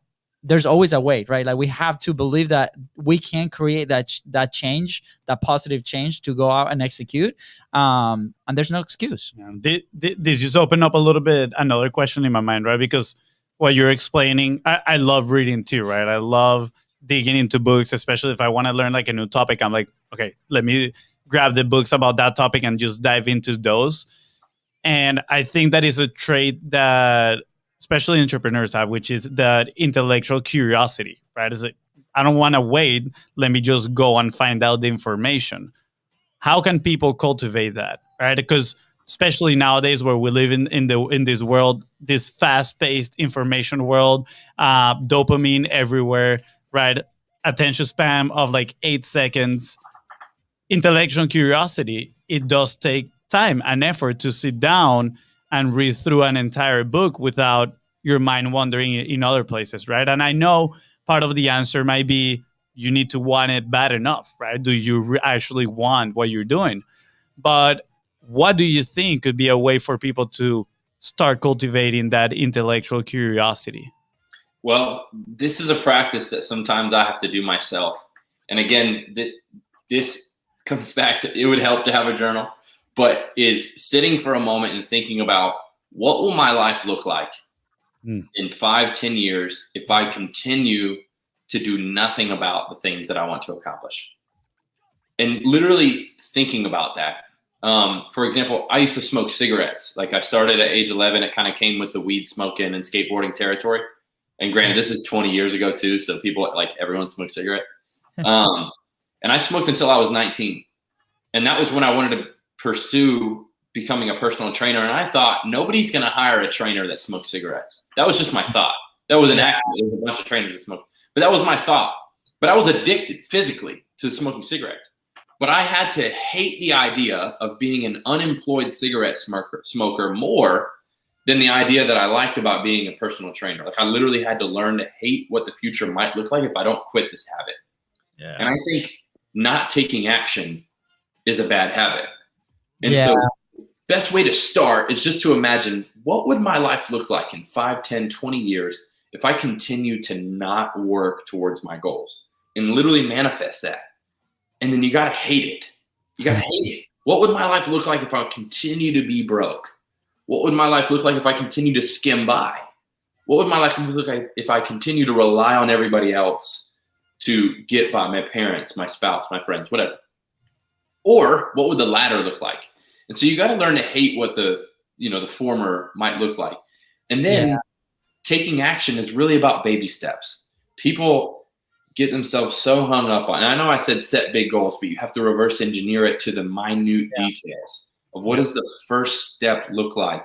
there's always a way, right? Like we have to believe that we can create that change, that positive change to go out and execute. And there's no excuse. This just opened up a little bit another question in my mind, right? Because what you're explaining, I love reading too, right? I love digging into books, especially if I want to learn like a new topic. I'm like, okay, let me grab the books about that topic and just dive into those. And I think that is a trait that especially entrepreneurs have, which is that intellectual curiosity, right? Is it, I don't want to wait. Let me just go and find out the information. How can people cultivate that, right? Because especially nowadays where we live in this world, this fast-paced information world, dopamine everywhere, right? Attention span of like 8 seconds. Intellectual curiosity, it does take time and effort to sit down and read through an entire book without your mind wandering in other places, right? And I know part of the answer might be you need to want it bad enough, right? Do you actually want what you're doing? But what do you think could be a way for people to start cultivating that intellectual curiosity? Well, this is a practice that sometimes I have to do myself. And again, this comes back to, it would help to have a journal, but is sitting for a moment and thinking about what will my life look like in 5-10 years if I continue to do nothing about the things that I want to accomplish. And literally thinking about that. For example, I used to smoke cigarettes. Like I started at age 11. It kind of came with the weed smoking and skateboarding territory. And granted, this is 20 years ago too. So people, like, everyone smokes cigarettes. And I smoked until I was 19. And that was when I wanted to pursue becoming a personal trainer. And I thought, nobody's going to hire a trainer that smokes cigarettes. That was just my thought. That was an act. There was a bunch of trainers that smoked. But that was my thought. But I was addicted physically to smoking cigarettes. But I had to hate the idea of being an unemployed cigarette smoker more than the idea that I liked about being a personal trainer. Like I literally had to learn to hate what the future might look like if I don't quit this habit. Yeah. And I think not taking action is a bad habit. And so best way to start is just to imagine, what would my life look like in 5, 10, 20 years if I continue to not work towards my goals, and literally manifest that. And then you got to hate it. You got to hate it. What would my life look like if I continue to be broke? What would my life look like if I continue to skim by? What would my life look like if I continue to rely on everybody else to get by, my parents, my spouse, my friends, whatever? Or what would the latter look like? And so you got to learn to hate what the former might look like. And then taking action is really about baby steps. People get themselves so hung up on, and I know I said set big goals, but you have to reverse engineer it to the minute details of what does the first step look like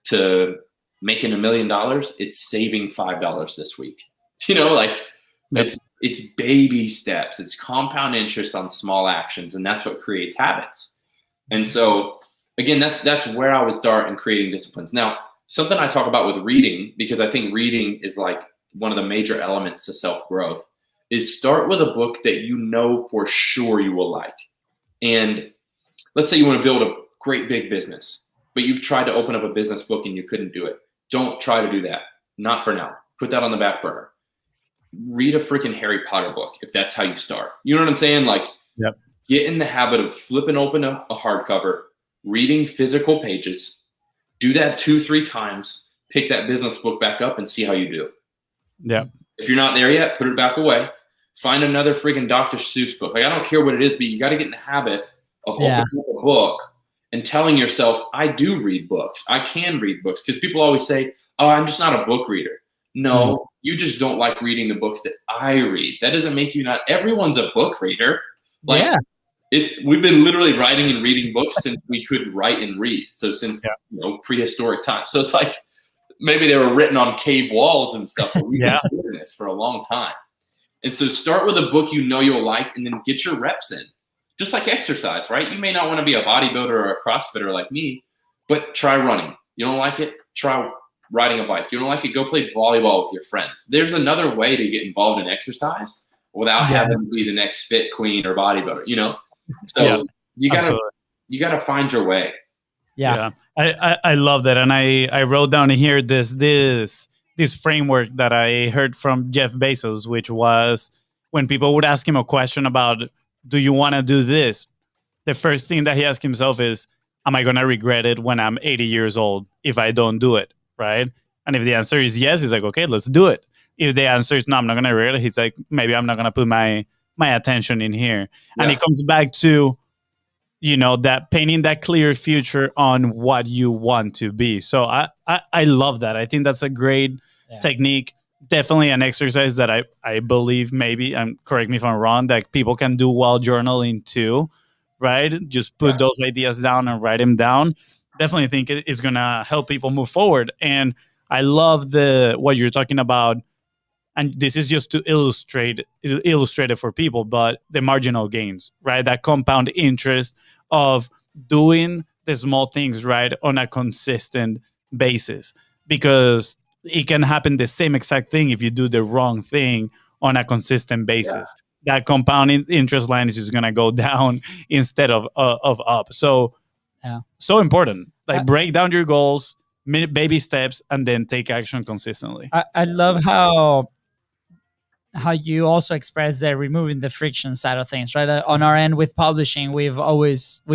to making $1 million? It's saving $5 this week. It's baby steps. It's compound interest on small actions, and that's what creates habits. And so again, that's where I would start in creating disciplines. Now, something I talk about with reading, because I think reading is like one of the major elements to self-growth, is start with a book that you know for sure you will like. And let's say you want to build a great big business, but you've tried to open up a business book and you couldn't do it. Don't try to do that. Not for now. Put that on the back burner. Read a freaking Harry Potter book if that's how you start. You know what I'm saying? Like, get in the habit of flipping open a hardcover, reading physical pages. Do that 2-3 times. Pick that business book back up and see how you do. Yeah. If you're not there yet, put it back away. Find another freaking Dr. Seuss book. Like, I don't care what it is, but you got to get in the habit of opening up a book and telling yourself, I do read books. I can read books. Because people always say, oh, I'm just not a book reader. No, you just don't like reading the books that I read. That doesn't make you not. Everyone's a book reader. Like, we've been literally writing and reading books since we could write and read. So since prehistoric times. So it's like maybe they were written on cave walls and stuff. But we've been doing this for a long time. And so start with a book you know you'll like, and then get your reps in. Just like exercise, right? You may not want to be a bodybuilder or a CrossFitter like me, but try running. You don't like it? Try riding a bike. You don't like it? Go play volleyball with your friends. There's another way to get involved in exercise without having to be the next fit queen or bodybuilder, So you gotta find your way. I love that. And I wrote down here this framework that I heard from Jeff Bezos, which was when people would ask him a question about, do you want to do this? The first thing that he asked himself is, am I going to regret it when I'm 80 years old if I don't do it? Right? And if the answer is yes, he's like, okay, let's do it. If the answer is no, I'm not going to regret it, he's like, maybe I'm not going to put my attention in here. And it comes back to, that painting that clear future on what you want to be. So I love that. I think that's a great technique. definitely an exercise that I believe, maybe, and correct me if I'm wrong, that people can do while journaling too, right? Just put those ideas down and write them down. Definitely think it is going to help people move forward. And I love what you're talking about, and this is just to illustrate it for people, but the marginal gains, right? That compound interest of doing the small things, right, on a consistent basis, because it can happen the same exact thing if you do the wrong thing on a consistent basis. That compounding interest line is just going to go down instead of up. So Yeah. so important. Like, break down your goals, baby steps, and then take action consistently. I love how you also express that removing the friction side of things, right? On our end with publishing, we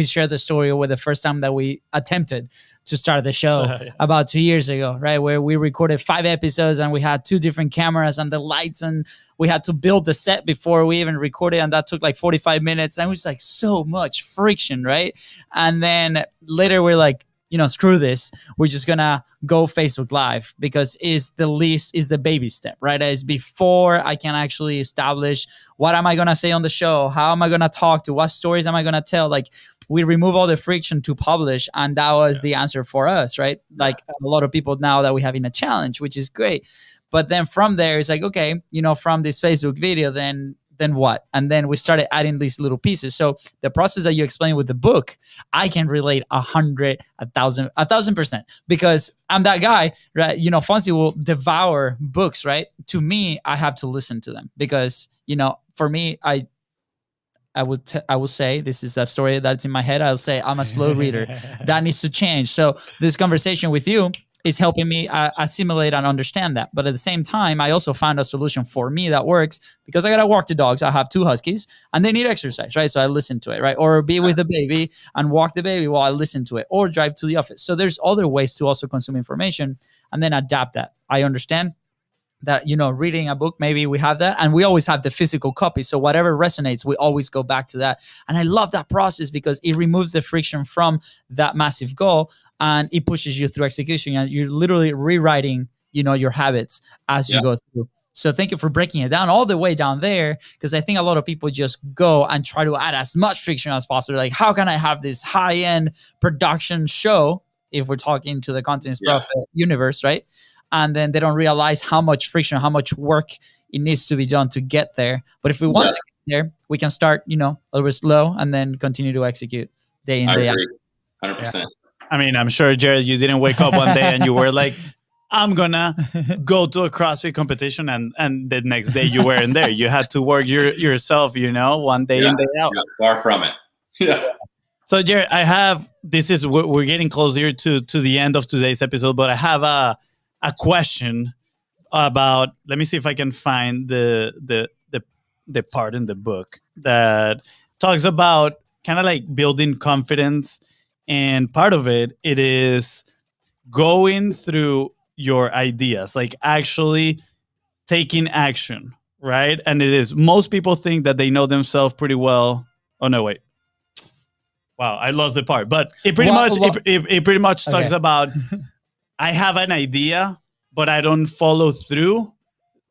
share the story with the first time that we attempted to start the show about 2 years ago, right? Where we recorded 5 episodes and we had 2 different cameras and the lights, and we had to build the set before we even recorded, and that took like 45 minutes, and it was like so much friction, right? And then later we're like, screw this. We're just gonna go Facebook Live, because is the baby step, right? Is before I can actually establish what am I gonna say on the show, how am I gonna talk, to what stories am I gonna tell. Like, we remove all the friction to publish, and that was the answer for us, right? Like a lot of people now that we have in a challenge, which is great. But then from there, it's like, okay, from this Facebook video, then what? And then we started adding these little pieces. So the process that you explained with the book, I can relate 100, 1,000%, because I'm that guy, right? Fonzie will devour books, right? To me, I have to listen to them, because, for me, I will say, this is a story that's in my head. I'll say I'm a slow reader. That needs to change. So this conversation with you is helping me assimilate and understand that. But at the same time, I also found a solution for me that works, because I got to walk the dogs. I have 2 huskies and they need exercise, right? So I listen to it, right? Or be with the baby and walk the baby while I listen to it, or drive to the office. So there's other ways to also consume information and then adapt that. I understand that, reading a book, maybe we have that, and we always have the physical copy. So whatever resonates, we always go back to that. And I love that process, because it removes the friction from that massive goal, and it pushes you through execution, and you're literally rewriting, your habits as you go through. So thank you for breaking it down all the way down there, because I think a lot of people just go and try to add as much friction as possible. Like, how can I have this high-end production show, if we're talking to the Contents Profit universe, right? And then they don't realize how much friction, how much work it needs to be done to get there. But if we want to get there, we can start, a little bit slow, and then continue to execute day in, day out. 100%. I mean, I'm sure, Jared, you didn't wake up one day and you were like, I'm gonna go to a CrossFit competition, and the next day you weren't there. You had to work yourself, one day in, day out. Yeah, far from it. Yeah. So, Jared, we're getting closer to the end of today's episode, but I have a question about, let me see if I can find the part in the book that talks about kind of like building confidence, and part of it is going through your ideas, like actually taking action, right? And it is, most people think that they know themselves pretty well. Oh no, wait. Wow, I lost the part, but it pretty much talks about, I have an idea, but I don't follow through,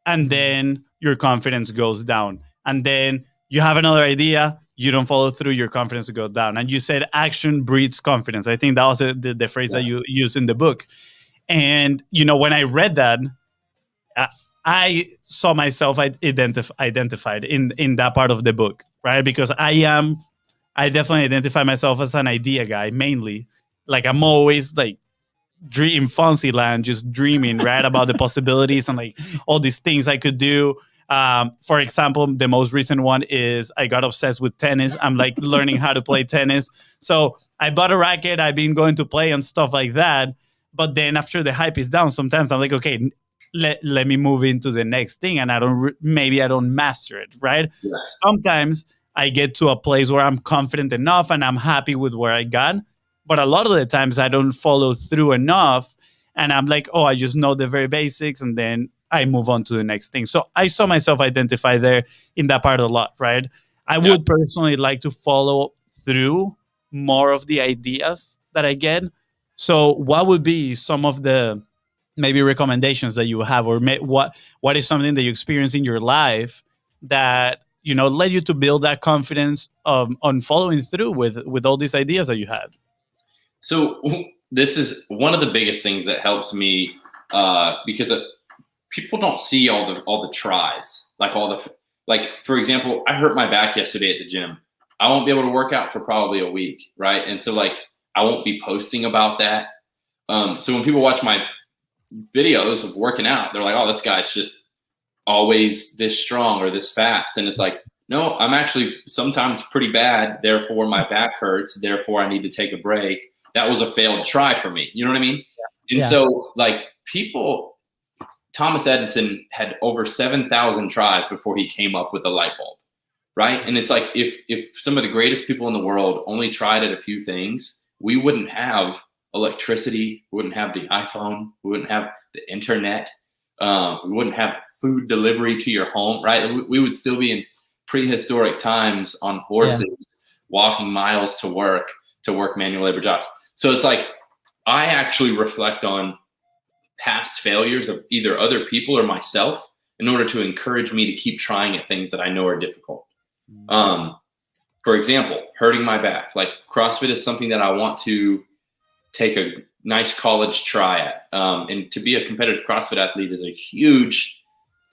and then your confidence goes down. And then you have another idea, you don't follow through, your confidence goes down. And you said action breeds confidence. I think that was the phrase that you used in the book. And, when I read that, I saw myself identified in that part of the book, right? Because I definitely identify myself as an idea guy, mainly. Like, I'm always like in fancy land, just dreaming, right, about the possibilities and like all these things I could do. For example, the most recent one is I got obsessed with tennis. I'm like learning how to play tennis. So I bought a racket. I've been going to play and stuff like that. But then after the hype is down, sometimes I'm like, okay, let me move into the next thing. And maybe I don't master it, right? Sometimes I get to a place where I'm confident enough and I'm happy with where I got. But a lot of the times I don't follow through enough. And I'm like, oh, I just know the very basics. And then I move on to the next thing. So I saw myself identify there in that part a lot, right? I would personally like to follow through more of the ideas that I get. So what would be some of the maybe recommendations that you have, or what is something that you experience in your life that led you to build that confidence on following through with all these ideas that you had. So this is one of the biggest things that helps me because people don't see all the tries, like for example, I hurt my back yesterday at the gym. I won't be able to work out for probably a week, right? And so like I won't be posting about that. So when people watch my videos of working out, they're like, oh, this guy's just always this strong or this fast. And it's like, no, I'm actually sometimes pretty bad. Therefore, my back hurts. Therefore, I need to take a break. That was a failed try for me. You know what I mean? Yeah. And so like Thomas Edison had over 7,000 tries before he came up with the light bulb, right? And it's like if some of the greatest people in the world only tried at a few things, we wouldn't have electricity, we wouldn't have the iPhone, we wouldn't have the internet, we wouldn't have food delivery to your home, right? We would still be in prehistoric times on horses, walking miles to work manual labor jobs. So it's like I actually reflect on past failures of either other people or myself in order to encourage me to keep trying at things that I know are difficult. For example, hurting my back. Like CrossFit is something that I want to take a nice college try at. And to be a competitive CrossFit athlete is a huge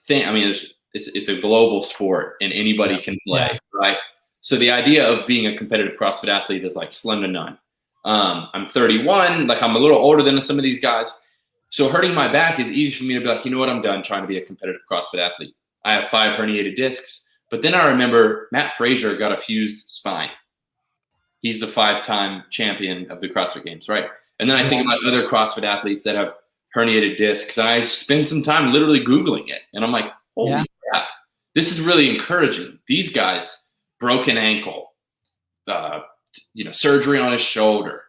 thing. I mean, it's a global sport and anybody can play, right? So the idea of being a competitive CrossFit athlete is like slim to none. I'm 31, like I'm a little older than some of these guys. So hurting my back is easy for me to be like, you know what, I'm done trying to be a competitive CrossFit athlete. I have 5 herniated discs. But then I remember Matt Frazier got a fused spine. He's the 5-time champion of the CrossFit Games, right? And then I think about other CrossFit athletes that have herniated discs. And I spend some time literally Googling it. And I'm like, holy crap, this is really encouraging. These guys, broken ankle, surgery on his shoulder.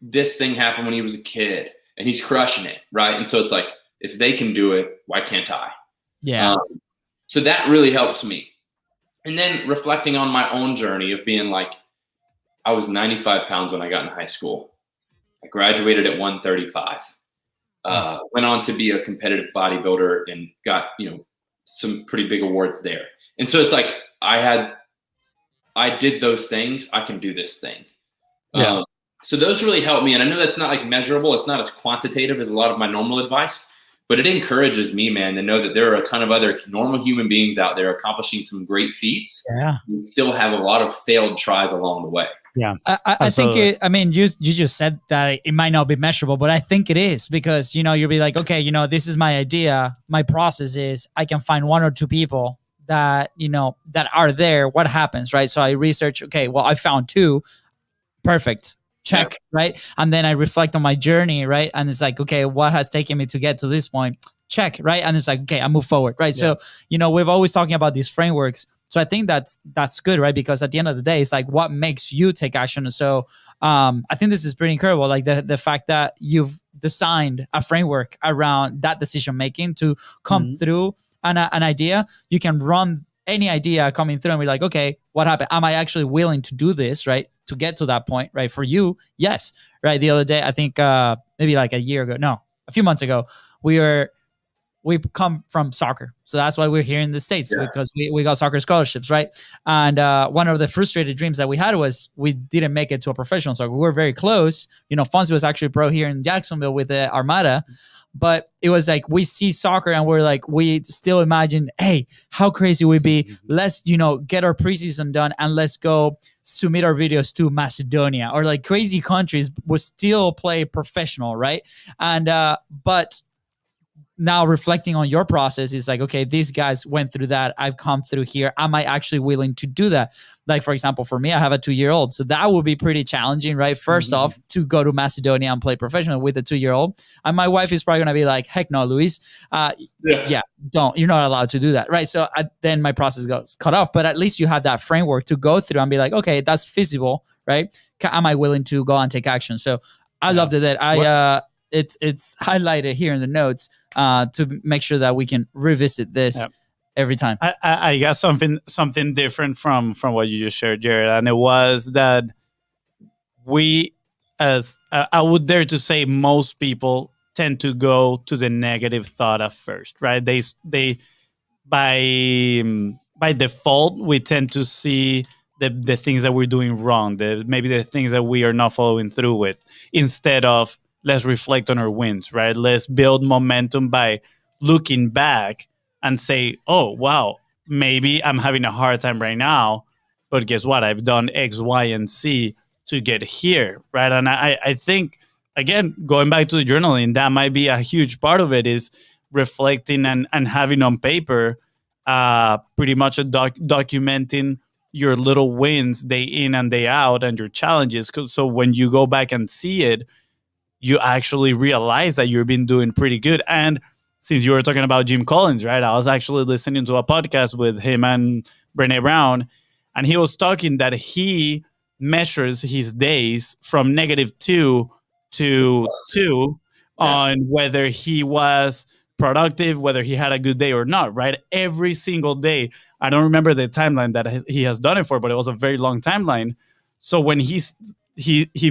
This thing happened when he was a kid. And he's crushing it, right? And so it's like, if they can do it, why can't I? Yeah. So that really helps me. And then reflecting on my own journey of being like, I was 95 pounds when I got in high school. I graduated at 135. Went on to be a competitive bodybuilder and got, some pretty big awards there. And so it's like, I did those things. I can do this thing. Yeah. So those really help me. And I know that's not like measurable. It's not as quantitative as a lot of my normal advice, but it encourages me, man, to know that there are a ton of other normal human beings out there accomplishing some great feats. Yeah. And still have a lot of failed tries along the way. Yeah. I think you just said that it might not be measurable, but I think it is because, you'll be like, okay, this is my idea. My process is I can find 1 or 2 people that, that are there. What happens, right? So I research, okay, well, I found 2. Perfect. Check, right? And then I reflect on my journey, right? And it's like, okay, what has taken me to get to this point? Check, right? And it's like, okay, I move forward, right? Yeah. So, we've always talking about these frameworks. So I think that's good, right? Because at the end of the day, it's like what makes you take action. So I think this is pretty incredible. Like the fact that you've designed a framework around that decision making to come through an idea. You can run any idea coming through and be like, okay, what happened? Am I actually willing to do this, right? To get to that point, right? For you, yes, right? The other day, I think maybe like a few months ago, we come from soccer. So that's why we're here in the States because we got soccer scholarships, right? And one of the frustrated dreams that we had was we didn't make it to a professional soccer. We were very close. Fonzie was actually pro here in Jacksonville with the Armada. But it was like we see soccer and we're like, we still imagine, hey, how crazy would it be? Let's, get our preseason done and let's go submit our videos to Macedonia or like crazy countries would still play professional, right? And but now reflecting on your process is like, okay, these guys went through that. I've come through here. Am I actually willing to do that? Like, for example, for me, I have a 2-year-old. So that would be pretty challenging, right? First off, to go to Macedonia and play professional with a 2-year-old. And my wife is probably going to be like, heck no, Luis. Don't. You're not allowed to do that, right? So then my process goes cut off. But at least you have that framework to go through and be like, okay, that's feasible, right? Am I willing to go and take action? So I loved it that it's highlighted here in the notes to make sure that we can revisit this every time. I got something different from what you just shared, Jared, and it was that we, as I would dare to say, most people tend to go to the negative thought at first, right? They by default we tend to see the things that we're doing wrong, maybe the things that we are not following through with, instead of let's reflect on our wins, right? Let's build momentum by looking back and say, oh wow, maybe I'm having a hard time right now, but guess what? I've done X, Y, and Z to get here, right? And I think, again, going back to the journaling, that might be a huge part of it, is reflecting and having on paper pretty much documenting your little wins day in and day out and your challenges. So when you go back and see it, you actually realize that you've been doing pretty good. And since you were talking about Jim Collins, right? I was actually listening to a podcast with him and Brene Brown, and he was talking that he measures his days from -2 to 2 on whether he was productive, whether he had a good day or not, right? Every single day. I don't remember the timeline that he has done it for, but it was a very long timeline. So when he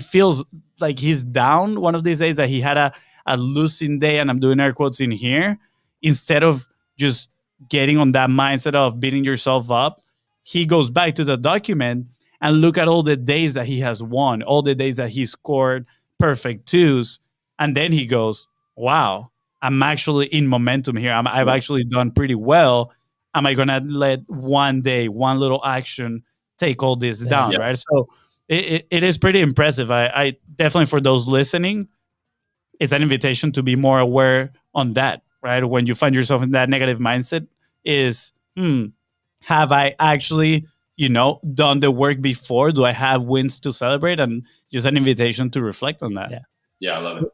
feels like he's down one of these days, that he had a losing day, and I'm doing air quotes in here, instead of just getting on that mindset of beating yourself up, he goes back to the document and look at all the days that he has won, all the days that he scored perfect twos, and then he goes, wow, I'm actually in momentum here. I've actually done pretty well. Am I gonna let one day, one little action take all this down, right? So it is pretty impressive. I definitely, for those listening, it's an invitation to be more aware on that, right? When you find yourself in that negative mindset, is have I actually, done the work before? Do I have wins to celebrate? And just an invitation to reflect on that. Yeah, I love it.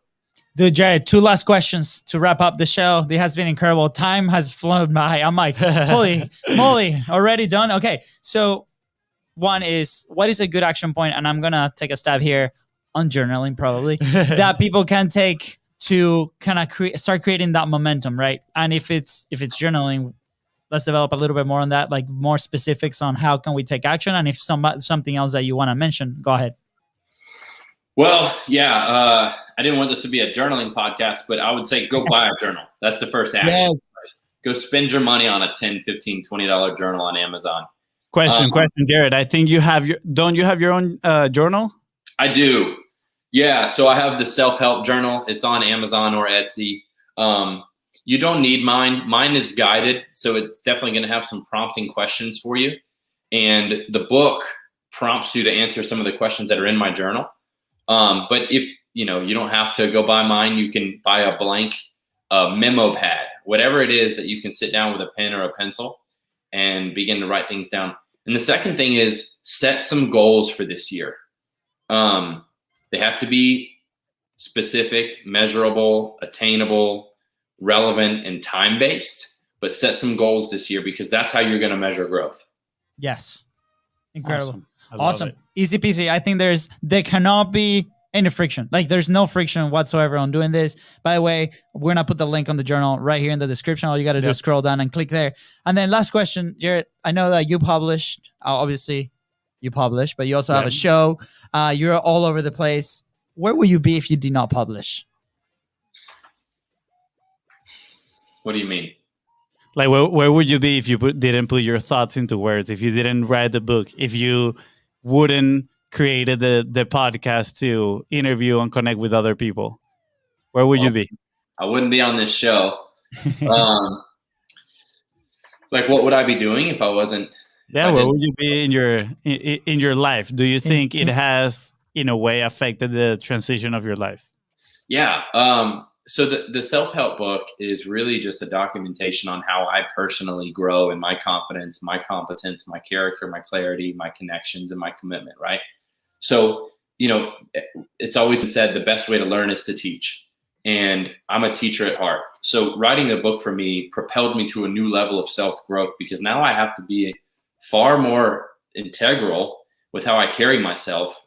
Dude, Jared, 2 last questions to wrap up the show. It has been incredible. Time has flown by. I'm like, holy moly, already done? Okay, so one is, what is a good action point? And I'm going to take a stab here on journaling, probably, that people can take to kind of start creating that momentum, right? And if it's journaling, let's develop a little bit more on that, like more specifics on how can we take action. And if something else that you want to mention, go ahead. Well, yeah, I didn't want this to be a journaling podcast, but I would say go buy a journal. That's the first action. Yes. Go spend your money on a $10, $15, $20 journal on Amazon. Question, Jared. I think don't you have your own journal? I do. Yeah. So I have the self-help journal. It's on Amazon or Etsy. You don't need mine. Mine is guided. So it's definitely going to have some prompting questions for you. And the book prompts you to answer some of the questions that are in my journal. But if, you don't have to go buy mine, you can buy a blank memo pad, whatever it is that you can sit down with a pen or a pencil and begin to write things down. And the second thing is set some goals for this year. They have to be specific, measurable, attainable, relevant, and time-based, but set some goals this year, because that's how you're going to measure growth. Yes. Incredible. Awesome. Easy peasy. I think there cannot be any friction. Like, there's no friction whatsoever on doing this. By the way, we're going to put the link on the journal right here in the description. All you got to do is scroll down and click there. And then last question, Jared, I know that you published, obviously you publish, but you also have a show. You're all over the place. Where would you be if you did not publish? What do you mean? Like, where would you be if you didn't put your thoughts into words? If you didn't write the book? If you wouldn't created the podcast to interview and connect with other people? Where would you be? I wouldn't be on this show. Like, what would I be doing if I wasn't? Yeah, where would you be in your life? Do you think it has, in a way, affected the transition of your life? Yeah. So the self-help book is really just a documentation on how I personally grow in my confidence, my competence, my character, my clarity, my connections, and my commitment, right? So, it's always been said the best way to learn is to teach. And I'm a teacher at heart. So writing the book for me propelled me to a new level of self-growth, because now I have to be far more integral with how I carry myself,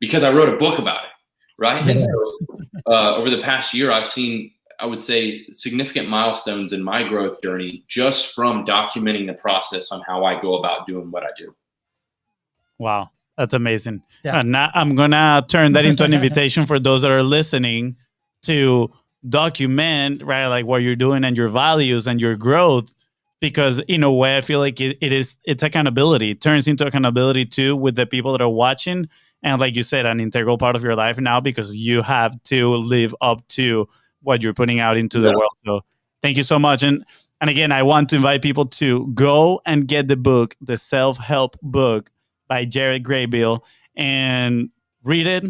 because I wrote a book about it, right? And so over the past year, I've seen, I would say, significant milestones in my growth journey just from documenting the process on how I go about doing what I do. Wow, that's amazing. Yeah. Now I'm going to turn that into an invitation for those that are listening to document, right, like what you're doing and your values and your growth. Because in a way, I feel like it's accountability. It turns into accountability too with the people that are watching. And like you said, an integral part of your life now, because you have to live up to what you're putting out into the world. So thank you so much. And again, I want to invite people to go and get the book, the self-help book by Jared Graybill, and read it,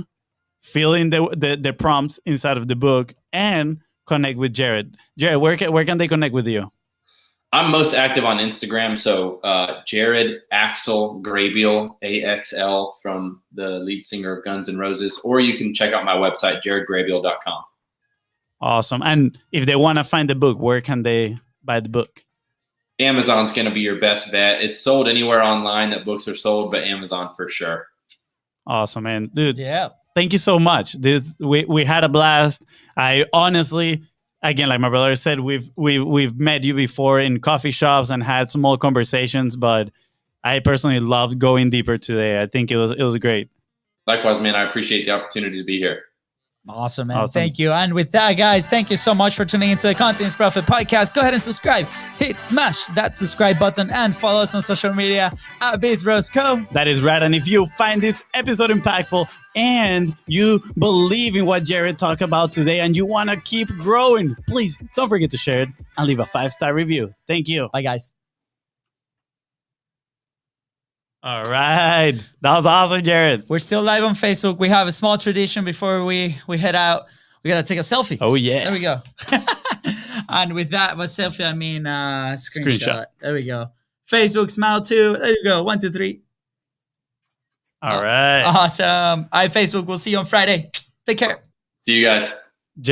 fill in the prompts inside of the book, and connect with Jared. Jared, where can they connect with you? I'm most active on Instagram, so Jared Axel Graybill, AXL, from the lead singer of Guns N' Roses, or you can check out my website, jaredgraybill.com. Awesome. And if they want to find the book, where can they buy the book? Amazon's going to be your best bet. It's sold anywhere online that books are sold, but Amazon for sure. Awesome, man. Dude, Yeah. thank you so much. We had a blast. I honestly, again, like my brother said, we've met you before in coffee shops and had small conversations, but I personally loved going deeper today. I think it was great. Likewise, man. I appreciate the opportunity to be here. Awesome, man. Awesome. Thank you. And with that, guys, thank you so much for tuning into the Content Profit Podcast. Go ahead and subscribe. Smash that subscribe button and follow us on social media at Biz Bros Co. That is right. And if you find this episode impactful and you believe in what Jared talked about today and you want to keep growing, please don't forget to share it and leave a 5-star review. Thank you. Bye, guys. All right. That was awesome, Jared. We're still live on Facebook. We have a small tradition before we head out. We got to take a selfie. Oh, yeah. There we go. And with that, by selfie, I mean screenshot. There we go. Facebook, smile too. There you go. 1, 2, 3. All right. Awesome. All right, Facebook. We'll see you on Friday. Take care. See you guys.